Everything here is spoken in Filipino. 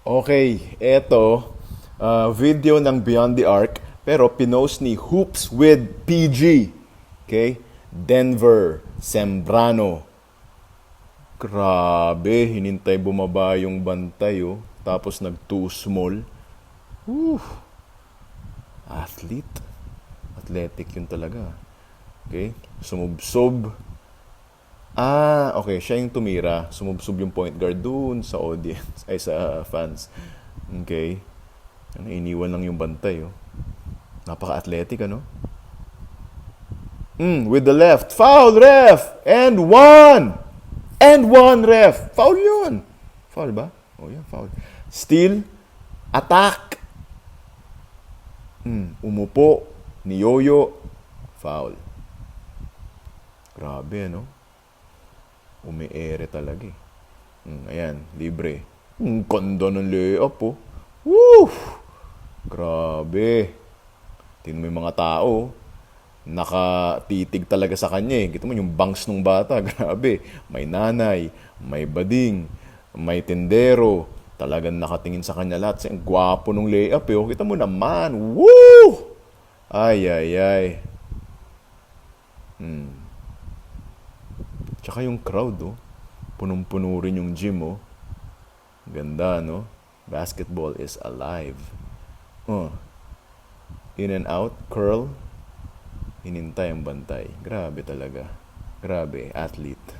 Okay, eto, video ng Beyond the Arc, pero pinost ni Hoops with PG. Okay? Denver, Sembrano. Grabe, hinintay bumaba yung bantay, oh. Tapos nag too small. Whew, athlete. Athletic yun talaga. Okay? Sumubsob. Okay. Siya yung tumira. Sumubsob yung point guard dun sa audience. Ay, sa fans. Okay. Ano, iniwan lang yung bantay, oh. Napaka-athletic, ano? With the left. Foul, ref! And one! And one, ref! Foul yun! Foul ba? Oh, yeah, foul. Steal. Attack. Umupo. Niyoyo. Foul. Grabe, ano? Umi-ere talaga eh. Ayan, libre. Ganda ng layup, oh. Woo! Grabe. Tingnan mo yung mga tao. Nakatitig talaga sa kanya eh. Kita mo yung bangs nung bata. Grabe. May nanay, may bading, may tendero. Talagang nakatingin sa kanya lahat. Ang gwapo nung layup eh. Kita mo naman. Woo! Ay, ay, ay. Tsaka yung crowd, oh. Punong-puno rin yung gym, oh. Ganda, no? Basketball is alive. Oh, in and out, curl, hinintay ang bantay. Grabe talaga. Grabe, athlete.